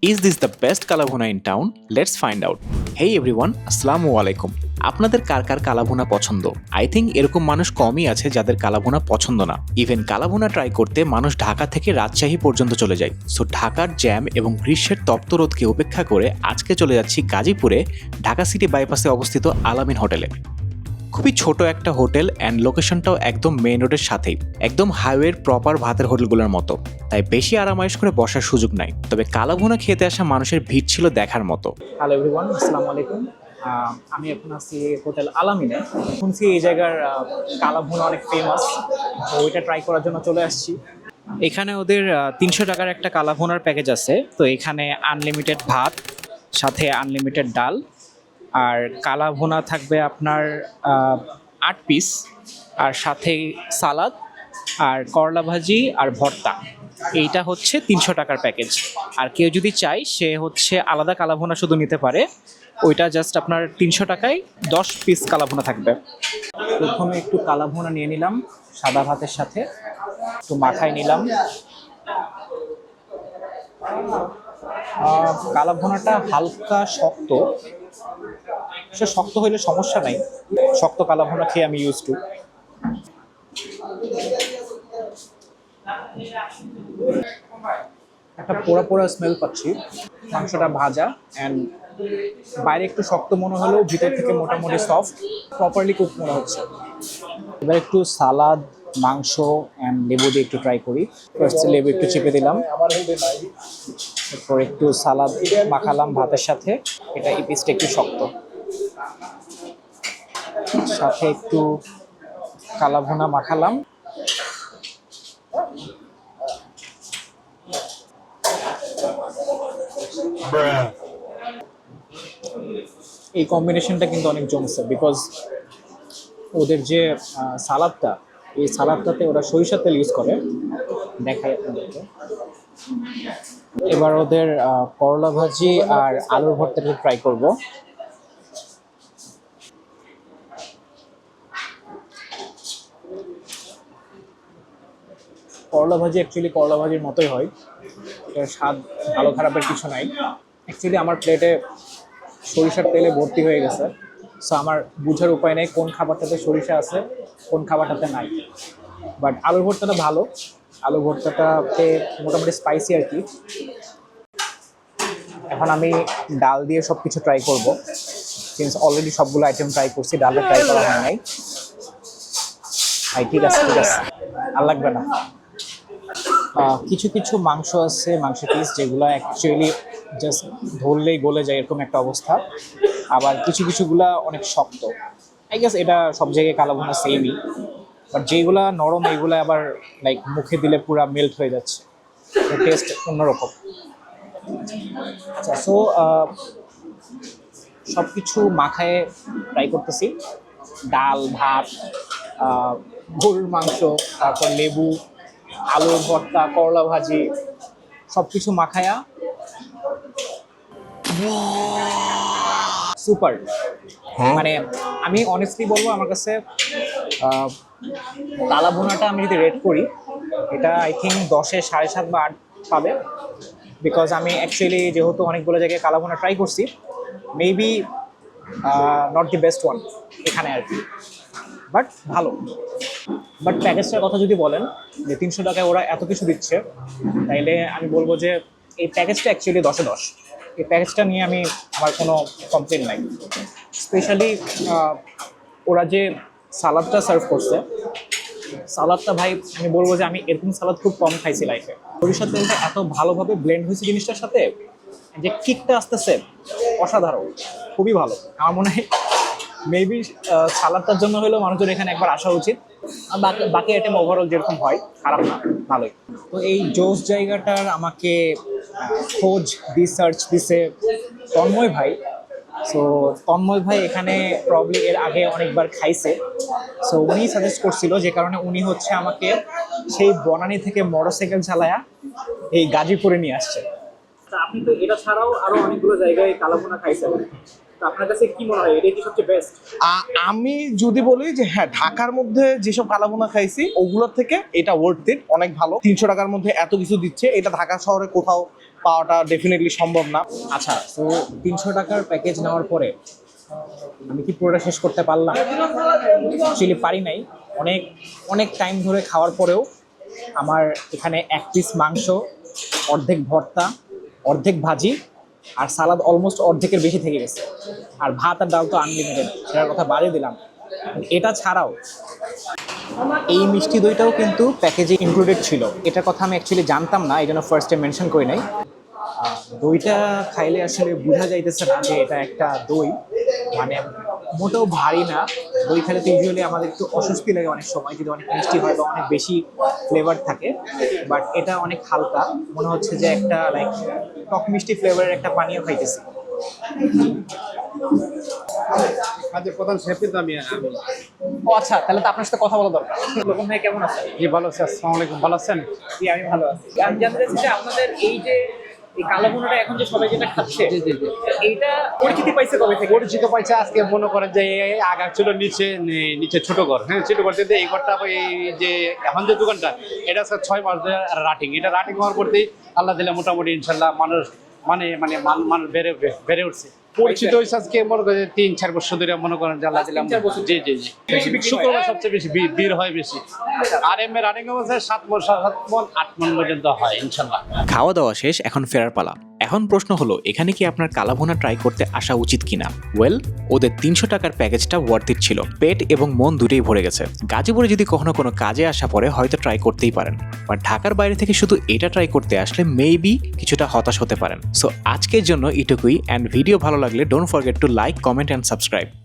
Is this the best kala bhuna in town? Let's find out. Hey everyone, আসসালামু আলাইকুম। আপনাদের কার কার কালাভুনা পছন্দ? আই থিঙ্ক এরকম মানুষ কমই আছে যাদের কালাভুনা পছন্দ না। ইভেন কালাভুনা ট্রাই করতে মানুষ ঢাকা থেকে রাজশাহী পর্যন্ত চলে যায়। সো ঢাকার জ্যাম এবং গ্রীষ্মের তপ্ত রোদকে উপেক্ষা করে আজকে চলে যাচ্ছি গাজীপুরে ঢাকা সিটি বাইপাসে অবস্থিত আলামিন হোটেলে। খুবই ছোট একটা হোটেল অ্যান্ড লোকেশনটাও একদম মেইন রোডের সাথেই, একদম হাইওয়ের প্রপার ভাতের হোটেলগুলোর মতো, তাই বেশি আরামায়েশ করে বসার সুযোগ নাই। তবে কালাভুনা খেতে আসা মানুষের ভিড় ছিল দেখার মতো। হ্যালো এভরিওয়ান, আসসালামু আলাইকুম। আমি এখন আছি হোটেল আলামিনে। শুনছি এই জায়গার কালাভুনা অনেক ফেমাস, তো ওইটা ট্রাই করার জন্য চলে আসছি। এখানে ওদের 300 টাকার একটা কালাভুনার প্যাকেজ আছে। তো এখানে আনলিমিটেড ভাত, সাথে আনলিমিটেড ডাল, আর কালাভুনা থাকবে আপনার 8 পিস, আর সাথে সালাদ আর করলা ভাজি আর ভর্তা। এইটা হচ্ছে 300 টাকার প্যাকেজ। আর কেউ যদি চায় সে হচ্ছে আলাদা কালাভুনা শুধু নিতে পারে, ওইটা জাস্ট আপনার 300 টাকায় 10 পিস কালাভুনা থাকবে। প্রথমে একটু কালাভুনা নিয়ে নিলাম সাদা ভাতের সাথে, একটু মাখায় নিলাম। কালাভুনাটা হালকা শক্ত, সে শক্ত হইলে সমস্যা নাই, শক্ত কালাভুনা খেয়ে আমি ইউজ টু। একটা পোড়া পোড়া স্মেল পাচ্ছি। মাংসটা ভাজা অ্যান্ড বাইরে একটু শক্ত মনে হলেও ভিতর থেকে মোটামুটি সফট, প্রপারলি কুক মনে হচ্ছে। এবার একটু সালাদ, মাংস অ্যান্ড লেবু দিয়ে একটু ট্রাই করি। ফার্স্ট লেবু একটু চেপে দিলাম, এরপর একটু সালাদ মাখালাম ভাতের সাথে। এটা এই পিসটা একটু শক্ত, সাথে একটু কালাভুনা মাখালাম। এই কম্বিনেশনটা কিন্তু অনেক জমছে, বিকজ ওদের যে সালাদটা, এই সালাদটাতে ওরা সরিষার তেল ইউজ করে, দেখাই আপনাদেরকে। এবার ওদের করলা ভাজি আর আলুর ভর্তাটা ট্রাই করব। করলা ভাজি অ্যাকচুয়ালি করলা ভাজির মতোই হয়, এটার স্বাদ ভালো খারাপের কিছু নাই। অ্যাকচুয়ালি আমার প্লেটে সরিষার তেলে ভর্তি হয়ে গেছে, সো আমার বুঝার উপায় নেই কোন খাবারটাতে সরিষা আছে কোন খাবারটাতে নাই। বাট আলুর ভর্তাটা ভালো, আলু ভর্তাটাতে মোটামুটি স্পাইসি আর কি। এখন আমি ডাল দিয়ে সব কিছু ট্রাই করবো, সিন্স অলরেডি সবগুলো আইটেম ট্রাই করছি, ডালে ট্রাই করা হয় নাই। ঠিক আছে ঠিক আছে, আর লাগবে না। কিছু কিছু মাংস আছে, মাংস পিস যেগুলো অ্যাকচুয়ালি জাস্ট ধরলেই গলে যায় এরকম একটা অবস্থা, আবার কিছু কিছুগুলা অনেক শক্ত। আই গেস এটা সব জায়গায় কালাভুনা সেমই, বাট যেগুলা নরম এগুলা আবার লাইক মুখে দিলে পুরো মেল্ট হয়ে যাচ্ছে, টেস্ট অন্যরকম। আচ্ছা, সো সব কিছু মাখায় ট্রাই করতেছি। ডাল, ভাত, গরুর মাংস, তারপর লেবু, আলুর ভর্তা, করলা ভাজি, সব কিছু মাখায়া সুপার। মানে আমি অনেস্টলি বলবো, আমার কাছে কালাভুনাটা আমি যদি রেট করি, এটা আই থিঙ্ক 10-এ 7.5 বা 8 পাবে। বিকজ আমি অ্যাকচুয়ালি যেহেতু অনেকগুলো জায়গায় কালাভুনা ট্রাই করছি, maybe not the best one এখানে আর কি, বাট ভালো। বাট প্যাকেজটার কথা যদি বলেন যে 300 টাকায় ওরা এত কিছু দিচ্ছে, তাইলে আমি বলবো যে এই প্যাকেজটা অ্যাকচুয়ালি 10-এ 10। এই প্যাকেজটা নিয়ে আমার কোনো কমপ্লেন নাই। স্পেশালি ওরা যে সালাদটা সার্ভ করছে, সালাদটা ভাই আমি বলবো যে আমি এরকম সালাদ খুব কম খাইছি লাইফে। সরিষার তেলটা এত ভালোভাবে ব্লেন্ড হয়েছে জিনিসটার সাথে, যে কিকটা আসতেছে অসাধারণ, খুবই ভালো। আমার মনে হয় মেবি সালাদটার জন্য হলেও মানুষজন এখানে একবার আসা উচিত। আর বাকি আইটেম ওভারঅল যেরকম হয়, খারাপ না, ভালোই। তো এই জোস জায়গাটার আমাকে খোঁজ রিসার্চ দিছে তন্ময় ভাই। সো তন্ময় ভাই এখানে প্রবলি এর আগে অনেকবার খাইছে, সো উনি সাজেস্ট করছিল, যে কারণে উনি হচ্ছে আমাকে সেই বনানী থেকে মোটরসাইকেল চালায়া এই গাজীপুরে নিয়ে আসছে। আপনি তো এটা ছাড়াও আরো অনেকগুলো জায়গায় কালাভুনা খাইছেন, তো আপনার কাছে কি মনে হয় এটা কি সবচেয়ে বেস্ট? আমি যদি বলি যে হ্যাঁ, ঢাকার মধ্যে যেসব কালাভুনা খাইছি ওগুলোর থেকে এটা ওয়ার্থ ইট, অনেক ভালো। 300 টাকার মধ্যে এত কিছু দিচ্ছে, এটা ঢাকা শহরে কোথাও পাওয়াটা ডেফিনেটলি সম্ভব না। আচ্ছা, তো 300 টাকার প্যাকেজ নেওয়ার পরে আমি কি পুরোটা শেষ করতে পারলাম? অ্যাকচুয়ালি পারি নাই। অনেক অনেক টাইম ধরে খাওয়ার পরেও আমার এখানে 1 পিস মাংস, অর্ধেক ভর্তা, অর্ধেক ভাজি আর সালাদ অলমোস্ট অর্ধেকের বেশি থেকে গেছে। আর ভাত আর ডাল তো আনলিমিটেড, সেটার কথা বাদই দিলাম। এটা ছাড়াও এই মিষ্টি দইটাও কিন্তু প্যাকেজে ইনক্লুডেড ছিল। এটার কথা আমি অ্যাকচুয়ালি জানতাম না, এই জন্য ফার্স্টে মেনশন করি নাই। দইটা খাইলে আসলে বোঝা যাইতেছে না যে এটা একটা দই, মানে মোটেও ভারী না। দই খেলে তো ইউজুয়ালি আমাদের একটু অস্বস্তি লাগে অনেক সময়, যদি অনেক মিষ্টি হয় বা অনেক বেশি ফ্লেভার থাকে, বাট এটা অনেক হালকা, মনে হচ্ছে যে একটা লাইক টক মিষ্টি ফ্লেভারের একটা পানীয় খাইতেছি। কাজের প্রধান শেফই তো আমি। ও আচ্ছা, তাহলে তো আপনার সাথে কথা বলা দরকার। লোকন ভাই কেমন আছেন? জি ভালো আছি, আসসালামু আলাইকুম, ভালো আছেন? জি আমি ভালো আছি। আমি জানতে চাচ্ছি যে আপনাদের এই যে এই কালো ভুনাটা এখন যে সবাই যেটা খাচ্ছে, জি জি জি। এইটা পরিচিতি পাইছে কবে থেকে? পরিচিত পাইছে আজকে, মনে করেন যে এই আগা ছিল নিচে নিচে ছোট ঘর, হ্যাঁ ছোট ঘর থেকে এই ঘরটা আবার এই যে এখন যে দোকানটা, এটা আজকে 6 মাস ধরে রাটিং। এটা রাটিং হওয়ার পরতেই আল্লাহ দিলে মোটামুটি ইনশাল্লাহ মানুষ মানুষ বেড়ে উঠছে। পরিচিত হয়েছে আজকে মনে করেন 3-4 বছর ধরে, মনে করেন যে আল্লাহ দিলাম। 3-4 বছর। জি জি জি। বেশি বিক্রি হয়। শুক্রবার সবচেয়ে বেশি ভিড় হয় বেশি। আর এমনি রানিং অবস্থায় 7 মণ 8 মণ পর্যন্ত হয় ইনশাল্লাহ। খাওয়া দাওয়া শেষ, এখন ফেরার পালা। এখন প্রশ্ন হলো, এখানে কি আপনার কালাভুনা ট্রাই করতে আসা উচিত কিনা? ওয়েল, ওদের 300 টাকার প্যাকেজটা ওয়ার্থ ইট ছিল। পেট এবং মন দুটোই ভরে গেছে। গাজীপুরে যদি কখনো কোনো কাজে আসা পড়ে হয়তো ট্রাই করতেই পারেন, বাট ঢাকার বাইরে থেকে শুধু এটা ট্রাই করতে আসলে মেবি কিছুটা হতাশ হতে পারেন। সো আজকের জন্য এটুকুই, অ্যান্ড ভিডিও ভালো লাগলে don't forget to like, comment and subscribe.